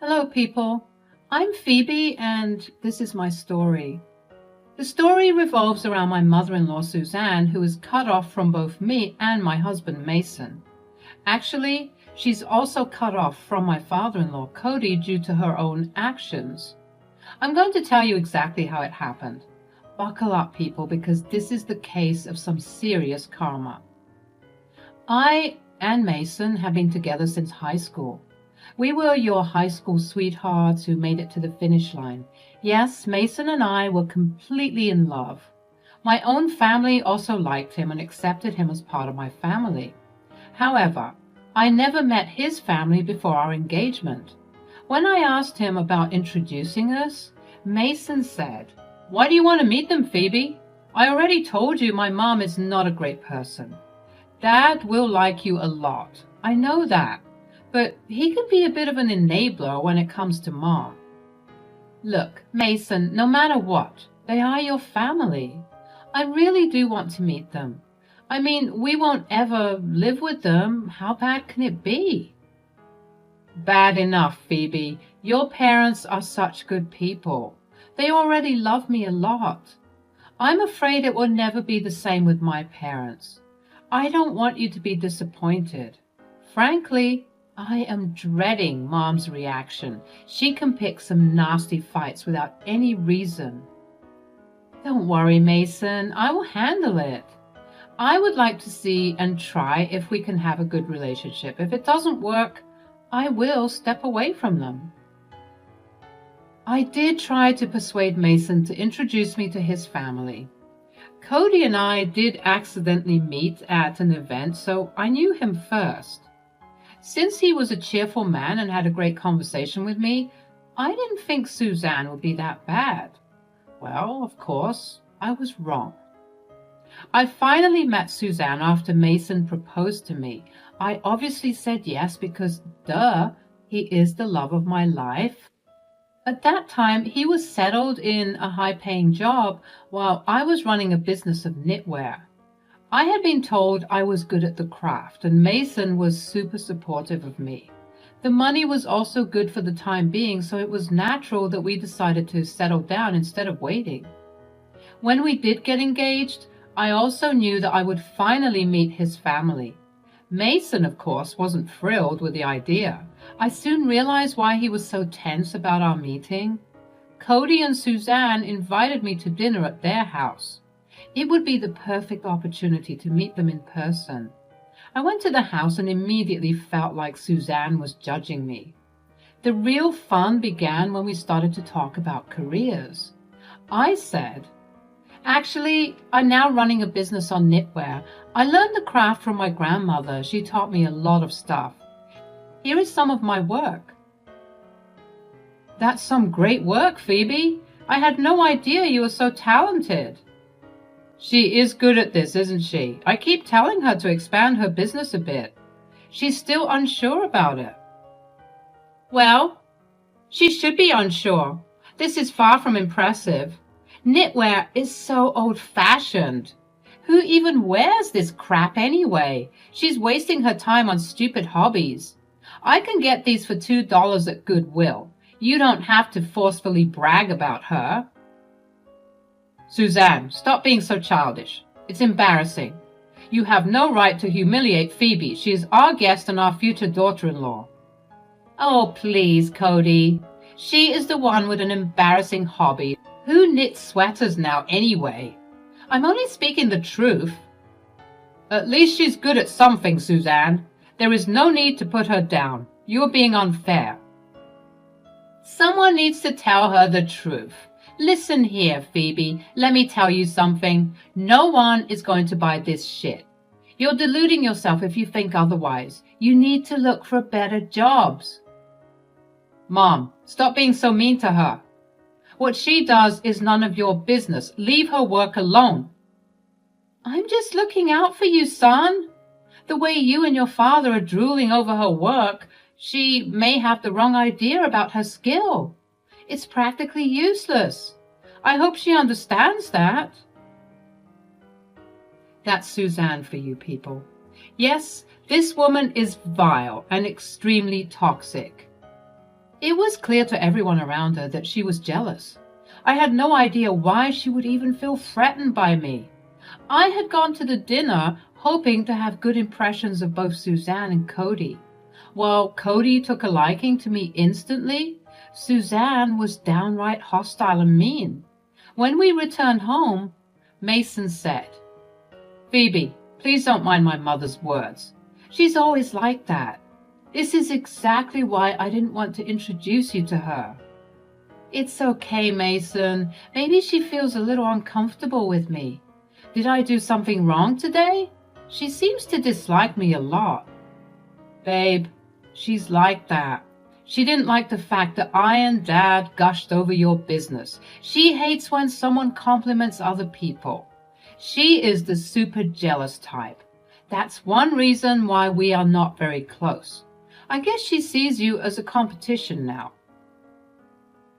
Hello, people. I'm Phoebe, and this is my story. The story revolves around my mother-in-law, Suzanne, who is cut off from both me and my husband, Mason. Actually, she's also cut off from my father-in-law, Cody, due to her own actions. I'm going to tell you exactly how it happened. Buckle up, people, because this is the case of some serious karma. I and Mason have been together since high school. We were your high school sweethearts who made it to the finish line. Yes, Mason and I were completely in love. My own family also liked him and accepted him as part of my family. However, I never met his family before our engagement. When I asked him about introducing us, Mason said, "Why do you want to meet them, Phoebe? I already told you my mom is not a great person. Dad will like you a lot. I know that. But he can be a bit of an enabler when it comes to Mom." Look, Mason, no matter what, they are your family. I really do want to meet them. I mean, we won't ever live with them. How bad can it be? Bad enough, Phoebe. Your parents are such good people. They already love me a lot. I'm afraid it will never be the same with my parents. I don't want you to be disappointed. Frankly, I am dreading Mom's reaction. She can pick some nasty fights without any reason. Don't worry, Mason. I will handle it. I would like to see and try if we can have a good relationship. If it doesn't work, I will step away from them. I did try to persuade Mason to introduce me to his family. Cody and I did accidentally meet at an event, so I knew him first. Since he was a cheerful man and had a great conversation with me, I didn't think Suzanne would be that bad. Well, of course, I was wrong. I finally met Suzanne after Mason proposed to me. I obviously said yes because, duh, he is the love of my life. At that time, he was settled in a high-paying job while I was running a business of knitwear. I had been told I was good at the craft, and Mason was super supportive of me. The money was also good for the time being, so it was natural that we decided to settle down instead of waiting. When we did get engaged, I also knew that I would finally meet his family. Mason, of course, wasn't thrilled with the idea. I soon realized why he was so tense about our meeting. Cody and Suzanne invited me to dinner at their house. It would be the perfect opportunity to meet them in person. I went to the house and immediately felt like Suzanne was judging me. The real fun began when we started to talk about careers. I said, "Actually, I'm now running a business on knitwear. I learned the craft from my grandmother. She taught me a lot of stuff. Here is some of my work." "That's some great work, Phoebe. I had no idea you were so talented." "She is good at this, isn't she? I keep telling her to expand her business a bit. She's still unsure about it." "Well, she should be unsure. This is far from impressive. Knitwear is so old-fashioned. Who even wears this crap anyway? She's wasting her time on stupid hobbies. I can get these for $2 at Goodwill. You don't have to forcefully brag about her." "Suzanne, stop being so childish. It's embarrassing. You have no right to humiliate Phoebe. She is our guest and our future daughter-in-law." "Oh, please, Cody. She is the one with an embarrassing hobby. Who knits sweaters now anyway? I'm only speaking the truth." "At least she's good at something, Suzanne. There is no need to put her down. You're being unfair." "Someone needs to tell her the truth. Listen here, Phoebe. Let me tell you something. No one is going to buy this shit. You're deluding yourself if you think otherwise. You need to look for better jobs." "Mom, stop being so mean to her. What she does is none of your business. Leave her work alone." "I'm just looking out for you, son. The way you and your father are drooling over her work, she may have the wrong idea about her skill. It's practically useless. I hope she understands that." That's Suzanne for you people. Yes, this woman is vile and extremely toxic. It was clear to everyone around her that she was jealous. I had no idea why she would even feel threatened by me. I had gone to the dinner hoping to have good impressions of both Suzanne and Cody. While Cody took a liking to me instantly, Suzanne was downright hostile and mean. When we returned home, Mason said, "Phoebe, please don't mind my mother's words. She's always like that. This is exactly why I didn't want to introduce you to her." "It's okay, Mason. Maybe she feels a little uncomfortable with me. Did I do something wrong today? She seems to dislike me a lot." "Babe, she's like that. She didn't like the fact that I and Dad gushed over your business. She hates when someone compliments other people. She is the super jealous type. That's one reason why we are not very close. I guess she sees you as a competition now."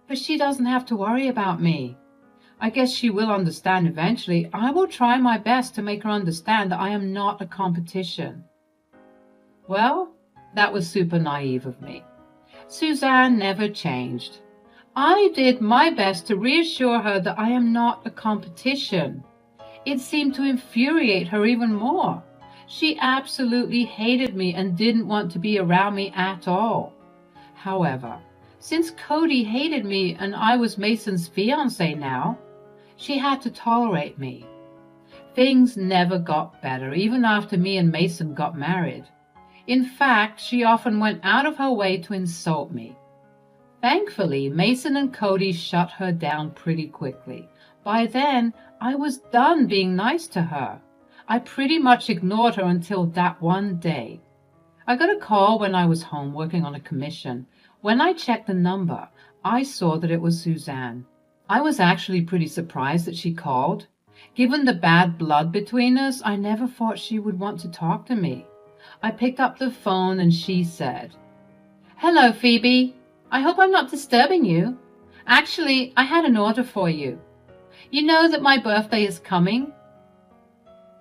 "But she doesn't have to worry about me. I guess she will understand eventually. I will try my best to make her understand that I am not a competition." Well, that was super naive of me. Suzanne never changed. I did my best to reassure her that I am not a competition. It seemed to infuriate her even more. She absolutely hated me and didn't want to be around me at all. However, since Cody hated me and I was Mason's fiancé now, she had to tolerate me. Things never got better, even after me and Mason got married. In fact, she often went out of her way to insult me. Thankfully, Mason and Cody shut her down pretty quickly. By then, I was done being nice to her. I pretty much ignored her until that one day. I got a call when I was home working on a commission. When I checked the number, I saw that it was Suzanne. I was actually pretty surprised that she called. Given the bad blood between us, I never thought she would want to talk to me. I picked up the phone and she said, "Hello, Phoebe. I hope I'm not disturbing you. Actually, I had an order for you. You know that my birthday is coming?"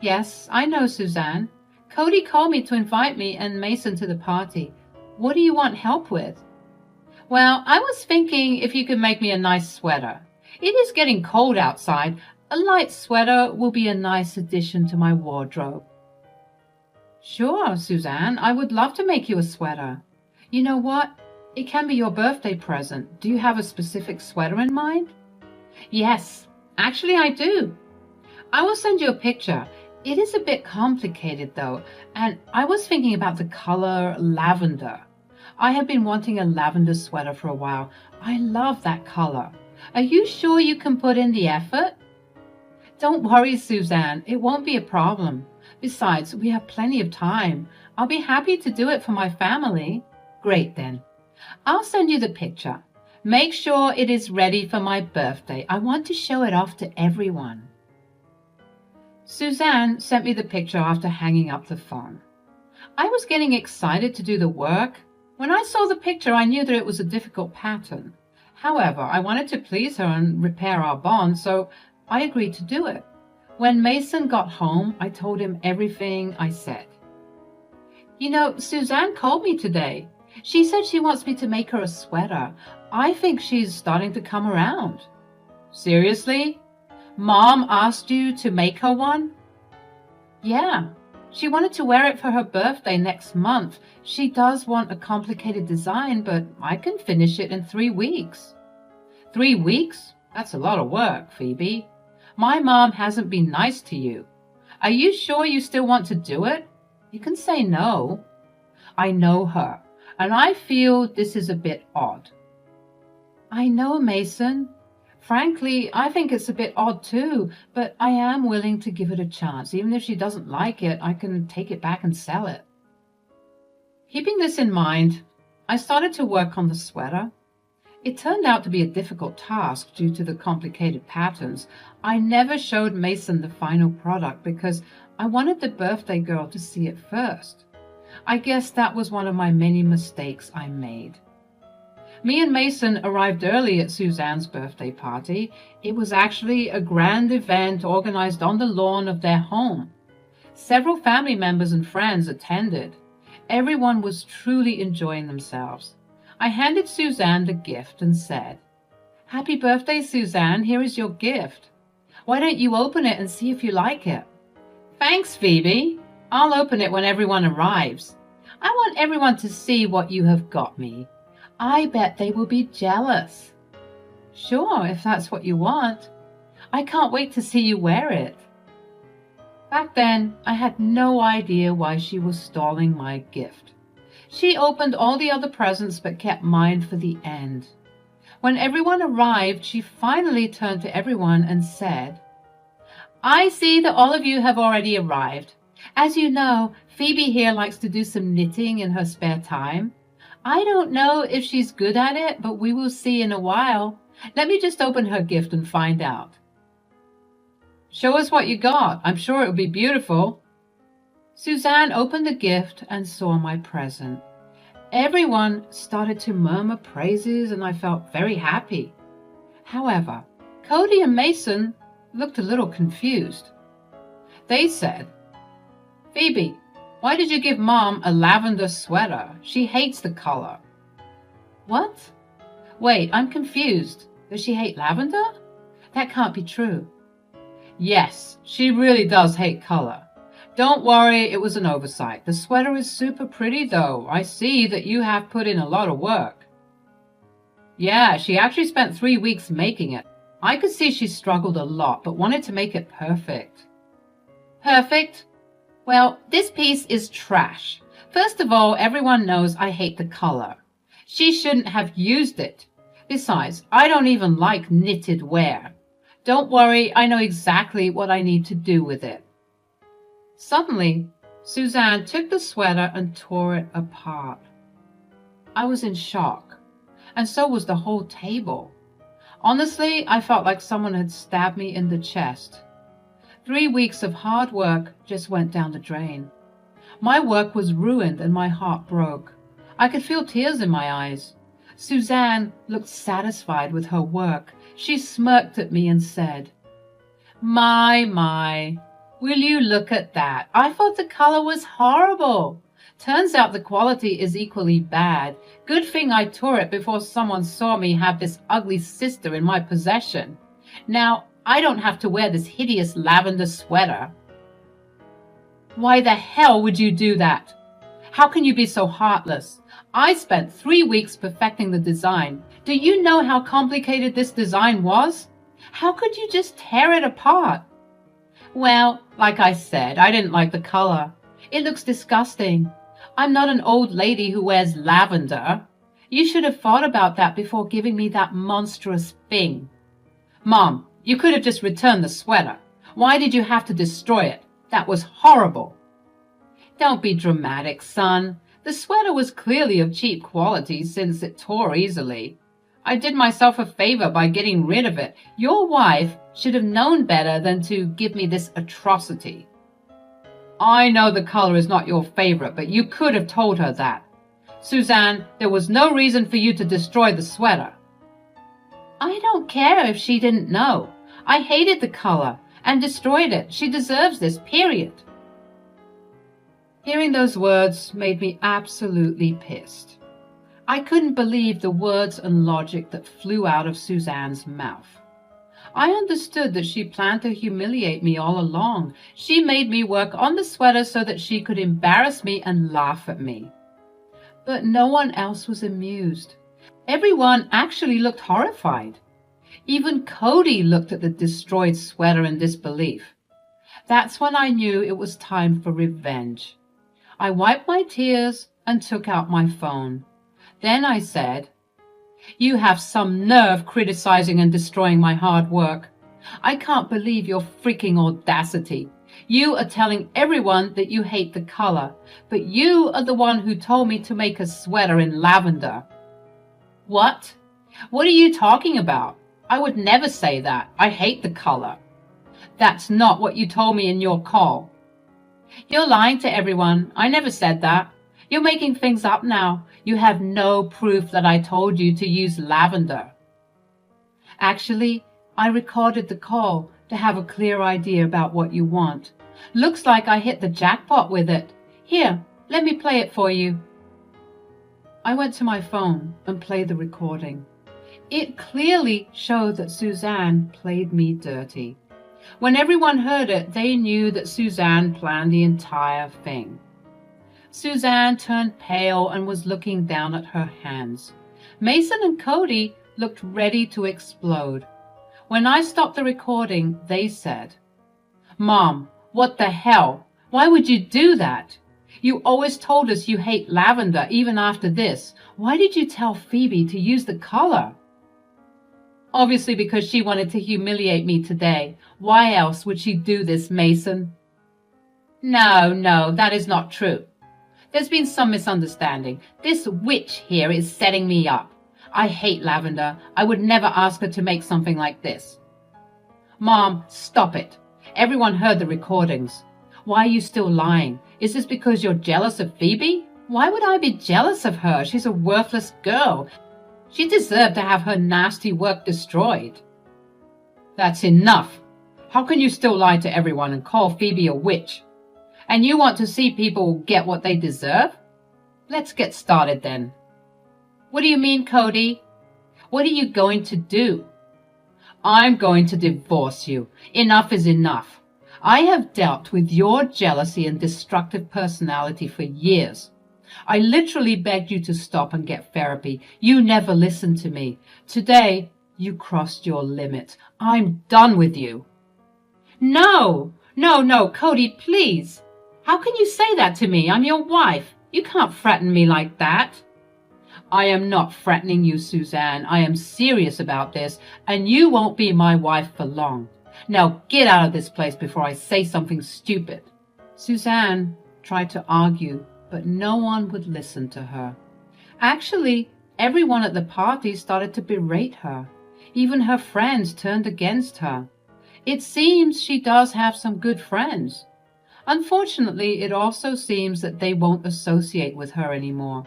"Yes, I know, Suzanne. Cody called me to invite me and Mason to the party. What do you want help with?" "Well, I was thinking if you could make me a nice sweater. It is getting cold outside. A light sweater will be a nice addition to my wardrobe." "Sure, Suzanne. I would love to make you a sweater. You know what? It can be your birthday present. Do you have a specific sweater in mind?" "Yes, actually I do. I will send you a picture. It is a bit complicated though, and I was thinking about the color lavender. I have been wanting a lavender sweater for a while. I love that color. Are you sure you can put in the effort?" "Don't worry, Suzanne. It won't be a problem. Besides, we have plenty of time. I'll be happy to do it for my family." "Great then. I'll send you the picture. Make sure it is ready for my birthday. I want to show it off to everyone." Suzanne sent me the picture after hanging up the phone. I was getting excited to do the work. When I saw the picture, I knew that it was a difficult pattern. However, I wanted to please her and repair our bond, so I agreed to do it. When Mason got home, I told him everything I said. "You know, Suzanne called me today. She said she wants me to make her a sweater. I think she's starting to come around." "Seriously? Mom asked you to make her one?" "Yeah. She wanted to wear it for her birthday next month. She does want a complicated design, but I can finish it in 3 weeks." 3 weeks? That's a lot of work, Phoebe. My mom hasn't been nice to you. Are you sure you still want to do it? You can say no. I know her, and I feel this is a bit odd." "I know, Mason. Frankly, I think it's a bit odd too, but I am willing to give it a chance. Even if she doesn't like it, I can take it back and sell it." Keeping this in mind, I started to work on the sweater. It turned out to be a difficult task due to the complicated patterns. I never showed Mason the final product because I wanted the birthday girl to see it first. I guess that was one of my many mistakes I made. Me and Mason arrived early at Suzanne's birthday party. It was actually a grand event organized on the lawn of their home. Several family members and friends attended. Everyone was truly enjoying themselves. I handed Suzanne the gift and said, "Happy birthday, Suzanne. Here is your gift. Why don't you open it and see if you like it?" "Thanks, Phoebe. I'll open it when everyone arrives. I want everyone to see what you have got me. I bet they will be jealous." "Sure, if that's what you want. I can't wait to see you wear it." Back then, I had no idea why she was stalling my gift. She opened all the other presents but kept mine for the end. When everyone arrived, she finally turned to everyone and said, "I see that all of you have already arrived. As you know, Phoebe here likes to do some knitting in her spare time. I don't know if she's good at it, but we will see in a while. Let me just open her gift and find out." "Show us what you got. I'm sure it will be beautiful." Suzanne opened the gift and saw my present. Everyone started to murmur praises, and I felt very happy. However, Cody and Mason looked a little confused. They said, "Phoebe, why did you give Mom a lavender sweater? She hates the color." "What? Wait, I'm confused. Does she hate lavender? That can't be true." "Yes, she really does hate color. Don't worry, it was an oversight. The sweater is super pretty though. I see that you have put in a lot of work." "Yeah, she actually spent 3 weeks making it. I could see she struggled a lot, but wanted to make it perfect." "Perfect? Well, this piece is trash. First of all, everyone knows I hate the color. She shouldn't have used it. Besides, I don't even like knitted wear. Don't worry, I know exactly what I need to do with it." Suddenly, Suzanne took the sweater and tore it apart. I was in shock, and so was the whole table. Honestly, I felt like someone had stabbed me in the chest. 3 weeks of hard work just went down the drain. My work was ruined and my heart broke. I could feel tears in my eyes. Suzanne looked satisfied with her work. She smirked at me and said, My, will you look at that? I thought the color was horrible. Turns out the quality is equally bad. Good thing I tore it before someone saw me have this ugly sister in my possession. Now, I don't have to wear this hideous lavender sweater." "Why the hell would you do that? How can you be so heartless? I spent 3 weeks perfecting the design. Do you know how complicated this design was? How could you just tear it apart?" "Well, like I said, I didn't like the color. It looks disgusting. I'm not an old lady who wears lavender. You should have thought about that before giving me that monstrous thing." "Mom, you could have just returned the sweater. Why did you have to destroy it? That was horrible." "Don't be dramatic, son. The sweater was clearly of cheap quality since it tore easily. I did myself a favor by getting rid of it. Your wife should have known better than to give me this atrocity." "I know the color is not your favorite, but you could have told her that. Suzanne, there was no reason for you to destroy the sweater." "I don't care if she didn't know. I hated the color and destroyed it. She deserves this, period." Hearing those words made me absolutely pissed. I couldn't believe the words and logic that flew out of Suzanne's mouth. I understood that she planned to humiliate me all along. She made me work on the sweater so that she could embarrass me and laugh at me. But no one else was amused. Everyone actually looked horrified. Even Cody looked at the destroyed sweater in disbelief. That's when I knew it was time for revenge. I wiped my tears and took out my phone. Then I said, "You have some nerve criticizing and destroying my hard work. I can't believe your freaking audacity. You are telling everyone that you hate the color, but you are the one who told me to make a sweater in lavender." "What? What are you talking about? I would never say that. I hate the color." "That's not what you told me in your call." "You're lying to everyone. I never said that. You're making things up now. You have no proof that I told you to use lavender." "Actually, I recorded the call to have a clear idea about what you want. Looks like I hit the jackpot with it. Here, let me play it for you." I went to my phone and played the recording. It clearly showed that Suzanne played me dirty. When everyone heard it, they knew that Suzanne planned the entire thing. Suzanne turned pale and was looking down at her hands. Mason and Cody looked ready to explode. When I stopped the recording, they said, "Mom, what the hell? Why would you do that? You always told us you hate lavender even after this. Why did you tell Phoebe to use the color?" "Obviously because she wanted to humiliate me today. Why else would she do this, Mason?" No, that is not true. There's been some misunderstanding. This witch here is setting me up. I hate lavender. I would never ask her to make something like this." "Mom, stop it. Everyone heard the recordings. Why are you still lying? Is this because you're jealous of Phoebe?" "Why would I be jealous of her? She's a worthless girl. She deserved to have her nasty work destroyed." "That's enough. How can you still lie to everyone and call Phoebe a witch? And you want to see people get what they deserve? Let's get started then." "What do you mean, Cody? What are you going to do?" "I'm going to divorce you. Enough is enough. I have dealt with your jealousy and destructive personality for years. I literally begged you to stop and get therapy. You never listened to me. Today, you crossed your limit. I'm done with you." No, Cody, please. How can you say that to me? I'm your wife. You can't threaten me like that. "I am not threatening you, Suzanne. I am serious about this, and you won't be my wife for long. Now get out of this place before I say something stupid." Suzanne tried to argue, but no one would listen to her. Actually, everyone at the party started to berate her. Even her friends turned against her. It seems she does have some good friends. Unfortunately, it also seems that they won't associate with her anymore.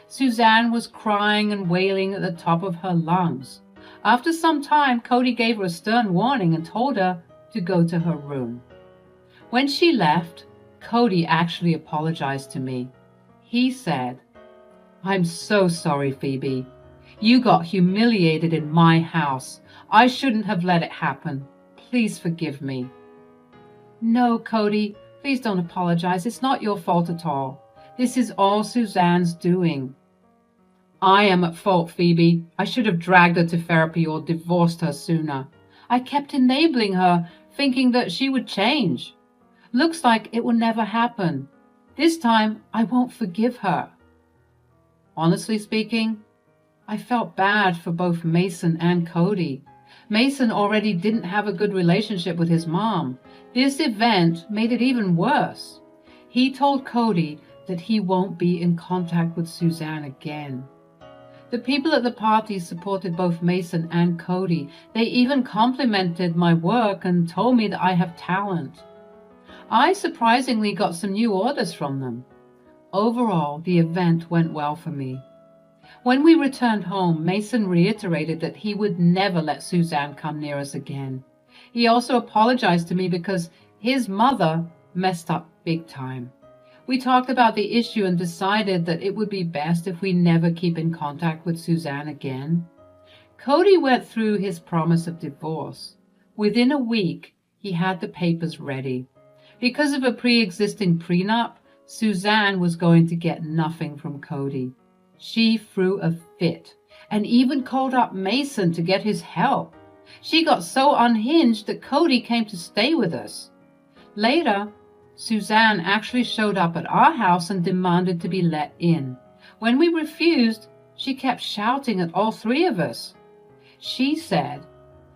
Suzanne was crying and wailing at the top of her lungs. After some time, Cody gave her a stern warning and told her to go to her room. When she left, Cody actually apologized to me. He said, "I'm so sorry, Phoebe. You got humiliated in my house. I shouldn't have let it happen. Please forgive me." "No, Cody, please don't apologize. It's not your fault at all. This is all Suzanne's doing." "I am at fault, Phoebe. I should have dragged her to therapy or divorced her sooner. I kept enabling her, thinking that she would change. Looks like it will never happen. This time, I won't forgive her." Honestly speaking, I felt bad for both Mason and Cody. Mason already didn't have a good relationship with his mom. This event made it even worse. He told Cody that he won't be in contact with Suzanne again. The people at the party supported both Mason and Cody. They even complimented my work and told me that I have talent. I surprisingly got some new orders from them. Overall, the event went well for me. When we returned home, Mason reiterated that he would never let Suzanne come near us again. He also apologized to me because his mother messed up big time. We talked about the issue and decided that it would be best if we never keep in contact with Suzanne again. Cody went through his promise of divorce. Within a week, he had the papers ready. Because of a pre-existing prenup, Suzanne was going to get nothing from Cody. She threw a fit and even called up Mason to get his help. She got so unhinged that Cody came to stay with us. Later, Suzanne actually showed up at our house and demanded to be let in. When we refused, she kept shouting at all three of us. She said,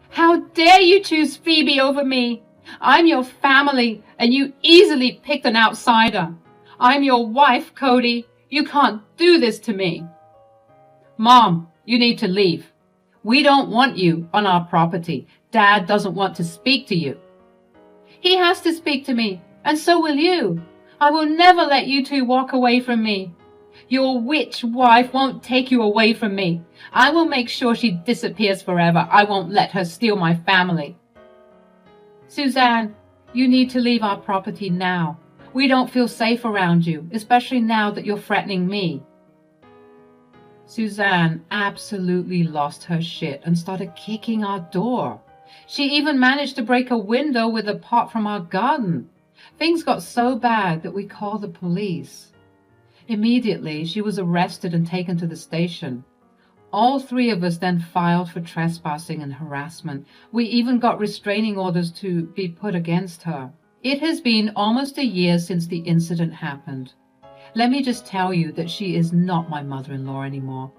"How dare you choose Phoebe over me? I'm your family, and you easily picked an outsider. I'm your wife, Cody. You can't do this to me." "Mom, you need to leave. We don't want you on our property. Dad doesn't want to speak to you." "He has to speak to me, and so will you. I will never let you two walk away from me. Your witch wife won't take you away from me. I will make sure she disappears forever. I won't let her steal my family." "Suzanne, you need to leave our property now. We don't feel safe around you, especially now that you're threatening me." Suzanne absolutely lost her shit and started kicking our door. She even managed to break a window with a pot from our garden. Things got so bad that we called the police. Immediately, she was arrested and taken to the station. All three of us then filed for trespassing and harassment. We even got restraining orders to be put against her. It has been almost a year since the incident happened. Let me just tell you that she is not my mother-in-law anymore.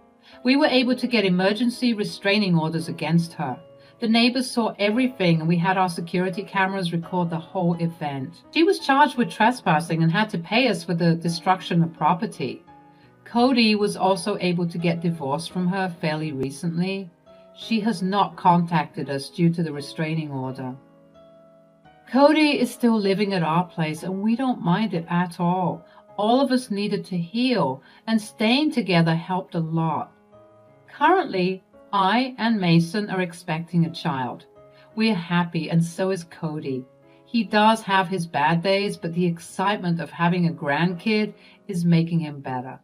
We were able to get emergency restraining orders against her. The neighbors saw everything and we had our security cameras record the whole event. She was charged with trespassing and had to pay us for the destruction of property. Cody was also able to get divorced from her fairly recently. She has not contacted us due to the restraining order. Cody is still living at our place and we don't mind it at all. All of us needed to heal, and staying together helped a lot. Currently, I and Mason are expecting a child. We are happy, and so is Cody. He does have his bad days, but the excitement of having a grandkid is making him better.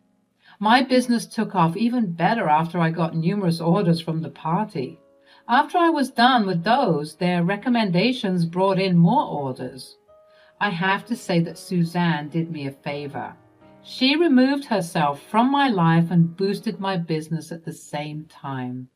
My business took off even better after I got numerous orders from the party. After I was done with those, their recommendations brought in more orders. I have to say that Suzanne did me a favor. She removed herself from my life and boosted my business at the same time.